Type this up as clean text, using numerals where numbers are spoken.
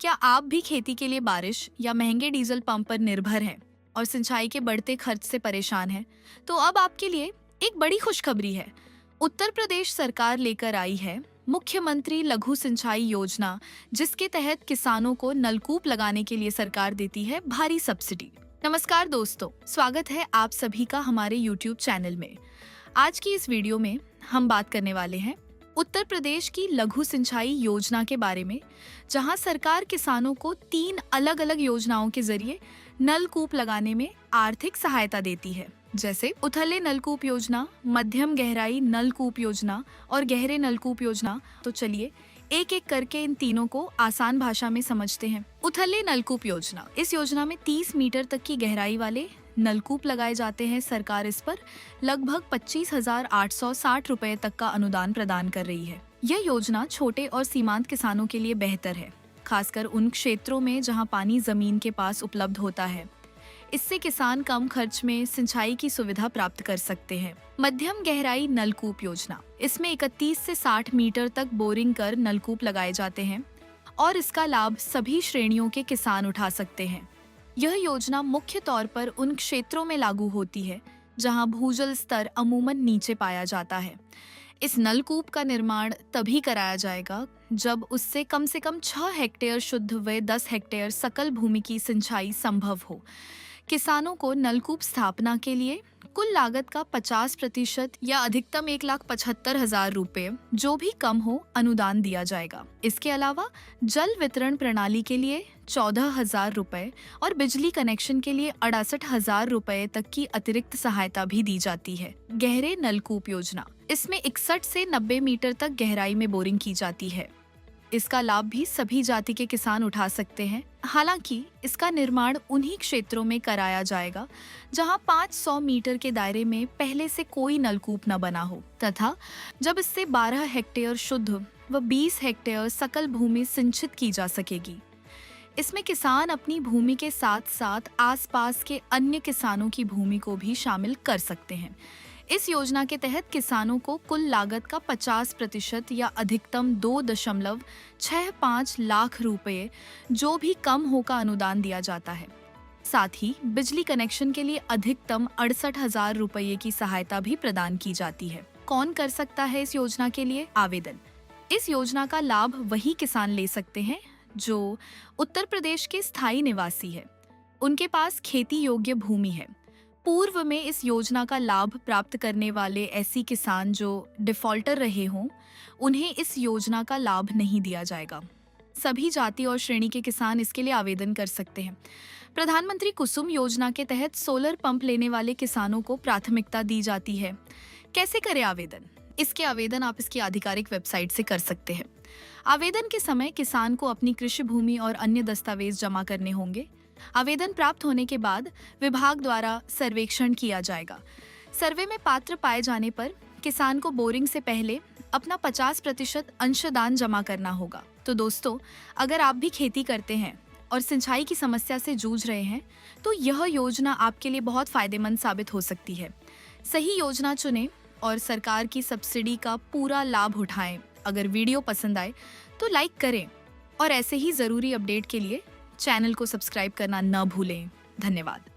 क्या आप भी खेती के लिए बारिश या महंगे डीजल पंप पर निर्भर हैं और सिंचाई के बढ़ते खर्च से परेशान हैं? तो अब आपके लिए एक बड़ी खुशखबरी है। उत्तर प्रदेश सरकार लेकर आई है मुख्यमंत्री लघु सिंचाई योजना, जिसके तहत किसानों को नलकूप लगाने के लिए सरकार देती है भारी सब्सिडी। नमस्कार दोस्तों, स्वागत है आप सभी का हमारे YouTube चैनल में। आज की इस वीडियो में हम बात करने वाले हैं उत्तर प्रदेश की लघु सिंचाई योजना के बारे में, जहां सरकार किसानों को 3 अलग-अलग योजनाओं के जरिए नलकूप लगाने में आर्थिक सहायता देती है, जैसे उथले नलकूप योजना, मध्यम गहराई नलकूप योजना और गहरे नलकूप योजना। तो चलिए एक एक करके इन तीनों को आसान भाषा में समझते हैं। उथले नलकूप योजना, इस योजना में 30 मीटर तक की गहराई वाले नलकूप लगाए जाते हैं। सरकार इस पर लगभग 25,860 रुपए तक का अनुदान प्रदान कर रही है। यह योजना छोटे और सीमांत किसानों के लिए बेहतर है, खासकर उन क्षेत्रों में जहां पानी जमीन के पास उपलब्ध होता है। इससे किसान कम खर्च में सिंचाई की सुविधा प्राप्त कर सकते हैं। मध्यम गहराई नलकूप योजना, इसमें 31 से 60 मीटर तक बोरिंग कर नलकूप लगाए जाते हैं और इसका लाभ सभी श्रेणियों के किसान उठा सकते हैं। यह योजना मुख्य तौर पर उन क्षेत्रों में लागू होती है जहां भूजल स्तर अमूमन नीचे पाया जाता है। इस नलकूप का निर्माण तभी कराया जाएगा जब उससे कम से कम 6 हेक्टेयर शुद्ध व 10 हेक्टेयर सकल भूमि की सिंचाई संभव हो। किसानों को नलकूप स्थापना के लिए कुल लागत का 50% या अधिकतम 1,75,000 रुपए, जो भी कम हो, अनुदान दिया जाएगा। इसके अलावा जल वितरण प्रणाली के लिए 14,000 रुपए और बिजली कनेक्शन के लिए 68,000 रुपए तक की अतिरिक्त सहायता भी दी जाती है। गहरे नलकूप योजना, इसमें 61 से 90 मीटर तक गहराई में बोरिंग की जाती है। इसका लाभ भी सभी जाति के किसान उठा सकते हैं। हालांकि इसका निर्माण उन्हीं क्षेत्रों में कराया जाएगा जहां 500 मीटर के दायरे में पहले से कोई नलकूप न बना हो, तथा जब इससे 12 हेक्टेयर शुद्ध व 20 हेक्टेयर सकल भूमि सिंचित की जा सकेगी। इसमें किसान अपनी भूमि के साथ साथ आसपास के अन्य किसानों की भूमि को भी शामिल कर सकते हैं। इस योजना के तहत किसानों को कुल लागत का 50% या अधिकतम 2.65 लाख रुपए, जो भी कम हो, का अनुदान दिया जाता है। साथ ही बिजली कनेक्शन के लिए अधिकतम 68,000 रुपये की सहायता भी प्रदान की जाती है। कौन कर सकता है इस योजना के लिए आवेदन? इस योजना का लाभ वही किसान ले सकते हैं जो उत्तर प्रदेश के स्थायी निवासी है, उनके पास खेती योग्य भूमि है। पूर्व में इस योजना का लाभ प्राप्त करने वाले ऐसी किसान जो डिफॉल्टर रहे हों, उन्हें इस योजना का लाभ नहीं दिया जाएगा। सभी जाति और श्रेणी के किसान इसके लिए आवेदन कर सकते हैं। प्रधानमंत्री कुसुम योजना के तहत सोलर पंप लेने वाले किसानों को प्राथमिकता दी जाती है। कैसे करें आवेदन? इसके आवेदन आप इसकी आधिकारिक वेबसाइट से कर सकते हैं। आवेदन के समय किसान को अपनी कृषि भूमि और अन्य दस्तावेज जमा करने होंगे। आवेदन प्राप्त होने के बाद विभाग द्वारा सर्वेक्षण किया जाएगा। सर्वे में पात्र पाए जाने पर किसान को बोरिंग से पहले अपना 50% अंशदान जमा करना होगा। तो दोस्तों, अगर आप भी खेती करते हैं और सिंचाई की समस्या से जूझ रहे हैं, तो यह योजना आपके लिए बहुत फायदेमंद साबित हो सकती है। सही योजना चुनें और सरकार की सब्सिडी का पूरा लाभ उठाएं। अगर वीडियो पसंद आए तो लाइक करें और ऐसे ही जरूरी अपडेट के लिए चैनल को सब्सक्राइब करना न भूलें। धन्यवाद।